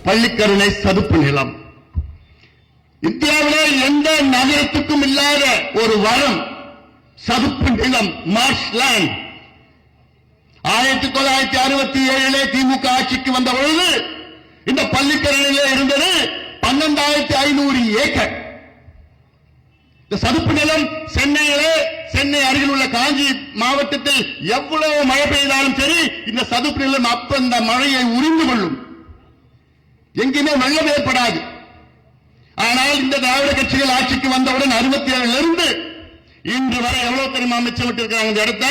பள்ளிக்கரணை சதுப்பு நிலம். இந்தியாவிலே எந்த நகரத்துக்கும் இல்லாத ஒரு வரம் சதுப்பு நிலம், மார்ஷ் லேண்ட். 1967 திமுக ஆட்சிக்கு வந்த பொழுது இந்த பள்ளிக்கரணையிலே இருந்தது 12,500 ஏக்கர். இந்த சதுப்பு நிலம் சென்னை அருகில் உள்ள காஞ்சி மாவட்டத்தில் எவ்வளவு மழை பெய்தாலும் சரி, இந்த சதுப்பு நிலம் அப்ப இந்த மழையை உறிந்து கொள்ளும், எங்குமே வெள்ளம் ஏற்படாது. ஆனால் இந்த திராவிட கட்சிகள் ஆட்சிக்கு வந்தவுடன் 67 இருந்து இன்று வரை எவ்வளவு தெரியுமா மிச்சம் விட்டிருக்கிறாங்க? இந்த இடத்த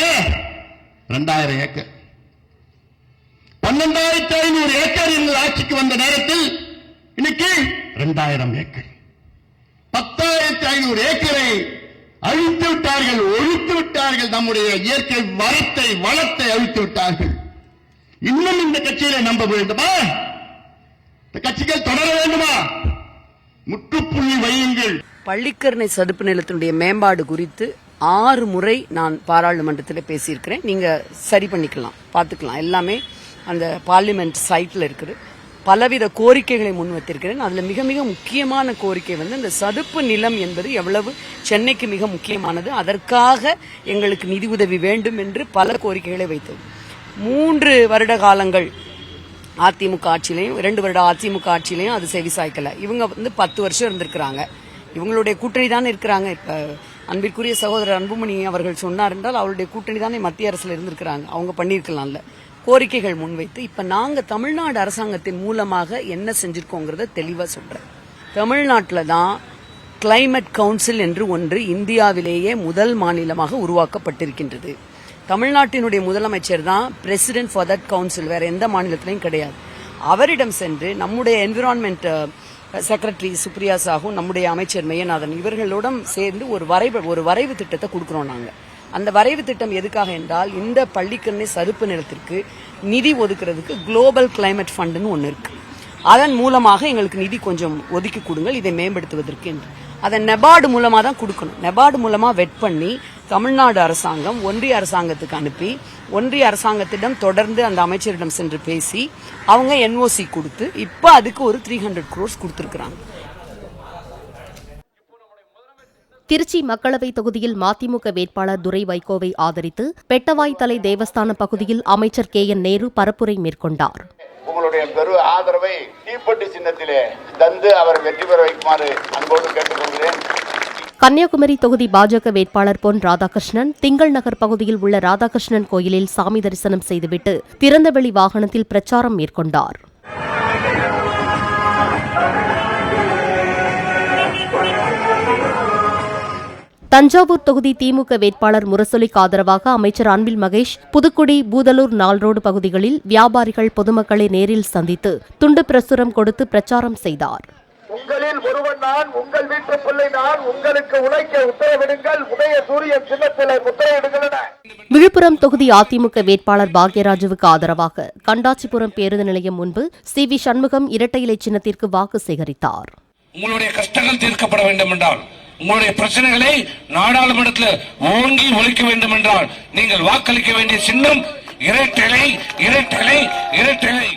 2000 ஏக்கர், 12,500 ஏக்கர் எங்கள் ஆட்சிக்கு வந்த நேரத்தில் இன்னைக்கு 2000 ஏக்கர், 10,500 ஏக்கரை அழித்து விட்டார்கள், ஒழித்து விட்டார்கள். நம்முடைய இயற்கை வளத்தை அழித்து விட்டார்கள். இன்னும் இந்த கட்சியில நம்ப வேண்டுமா? இந்த கட்சிகள் தொடர வேண்டுமா? முற்றுப்புள்ளி வையுங்கள். பள்ளிக்கரணை சதுப்பு நிலத்தினுடைய மேம்பாடு குறித்து 6 முறை நான் பாராளுமன்றத்தில் பேசியிருக்கிறேன். நீங்க சரி பண்ணிக்கலாம், பார்த்துக்கலாம். எல்லாமே அந்த பார்லிமெண்ட் சைட்ல இருக்குது. பலவித கோரிக்கைகளை முன்வைத்திருக்கிறேன். அதுல மிக மிக முக்கியமான கோரிக்கை அந்த சதுப்பு நிலம் என்பது எவ்வளவு சென்னைக்கு மிக முக்கியமானது. அதற்காக எங்களுக்கு நிதி உதவி வேண்டும் என்று பல கோரிக்கைகளை வைத்தது. 3 வருட காலங்கள் அதிமுக ஆட்சியிலையும் 2 வருட அதிமுக ஆட்சியிலையும் அது செவி சாய்க்கல. இவங்க 10 வருஷம் இருந்திருக்கிறாங்க. இவங்களுடைய கூட்டணி தானே இருக்கிறாங்க. இப்ப அன்பிற்குரிய சகோதரர் அன்புமணி அவர்கள் சொன்னார் என்றால் அவருடைய கூட்டணி தானே மத்திய அரசுல இருந்திருக்கிறாங்க. அவங்க பண்ணிருக்கலாம்ல கோரிக்கைகள் முன்வைத்து. இப்ப நாங்க தமிழ்நாடு அரசாங்கத்தின் மூலமாக என்ன செஞ்சிருக்கோங்கிறத தெளிவா சொல்றேன். தமிழ்நாட்டில தான் கிளைமேட் கவுன்சில் என்று ஒன்று இந்தியாவிலேயே முதல் மாநிலமாக உருவாக்கப்பட்டிருக்கின்றது. தமிழ்நாட்டினுடைய முதலமைச்சர் தான் பிரசிடென்ட் ஃபார் தட் கவுன்சில், வேற எந்த மாநிலத்திலையும் கிடையாது. அவரிடம் சென்று நம்முடைய என்விரான்மெண்ட் செக்ரட்டரி சுப்ரியா சாஹூ, நம்முடைய அமைச்சர் மெய்யநாதன் இவர்களோடும் சேர்ந்து ஒரு வரைவு திட்டத்தை கொடுக்கிறோம். நாங்க அந்த வரைவு திட்டம் எதுக்காக என்றால், இந்த பள்ளிக்கரணை சதுப்பு நிலத்திற்கு நிதி ஒதுக்குறதுக்கு குளோபல் கிளைமேட் ஃபண்டுன்னு ஒன்று இருக்கு. அதன் மூலமாக எங்களுக்கு நிதி கொஞ்சம் ஒதுக்கி கொடுங்கள் இதை மேம்படுத்துவதற்கு என்று. அதை நெபார்டு மூலமா தான் கொடுக்கணும். நெபார்டு மூலமா வெட் பண்ணி தமிழ்நாடு அரசாங்கம் ஒன்றிய அரசாங்கத்துக்கு அனுப்பி, ஒன்றிய அரசாங்கத்திடம் தொடர்ந்து அந்த அமைச்சரிடம் சென்று பேசி அவங்க என்ஓசி கொடுத்து இப்ப அதுக்கு ஒரு 300 crores கொடுத்திருக்கிறாங்க. திருச்சி மக்களவை தொகுதியில் மதிமுக வேட்பாளர் துரை வைகோவை ஆதரித்து பெட்டவாய் தலை தேவஸ்தான பகுதியில் அமைச்சர் KN நேரு பரப்புரை மேற்கொண்டார். உங்களுடைய பெரு ஆதரவை தீப்பெட்டி சின்னத்திலே தந்து அவர் வெற்றி பெற வைக்குமாறு அன்போடு கேட்டுக்கொள்கிறேன். கன்னியாகுமரி தொகுதி பாஜக வேட்பாளர் பொன் ராதாகிருஷ்ணன் திங்கள் நகர் பகுதியில் உள்ள ராதாகிருஷ்ணன் கோயிலில் சாமி தரிசனம் செய்துவிட்டு திறந்தவெளி வாகனத்தில் பிரச்சாரம் மேற்கொண்டார். தஞ்சாவூர் தொகுதி திமுக வேட்பாளர் முரசொலிக்கு ஆதரவாக அமைச்சர் அன்பில் மகேஷ் புதுக்குடி பூதலூர் நால்ரோடு பகுதிகளில் வியாபாரிகள் பொதுமக்களை நேரில் சந்தித்து துண்டு பிரசுரம் கொடுத்து பிரச்சாரம் செய்தார். உங்களில் ஒருவன் நான், உங்கள் வீட்டு பிள்ளை நான், உங்களுக்கு உழைக்க உத்தரவிடுங்கள், உதய சூரியன் சின்னத்திலே முத்திரையிடுங்கள். விழுப்புரம் தொகுதி அதிமுக வேட்பாளர் பாக்யராஜுவுக்கு ஆதரவாக கண்டாச்சிபுரம் பேருந்து நிலையம் முன்பு CV சண்முகம் இரட்டை இலை சின்னத்திற்கு வாக்கு சேகரித்தார். உங்களுடைய கஷ்டங்கள் தீர்க்கப்பட வேண்டும் என்றால், உங்களுடைய பிரச்சனைகளை நாடாளுமன்றத்தில் ஓங்கி ஒழிக்க வேண்டும் என்றால் நீங்கள் வாக்களிக்க வேண்டிய சின்னம் இரட்டை இலை.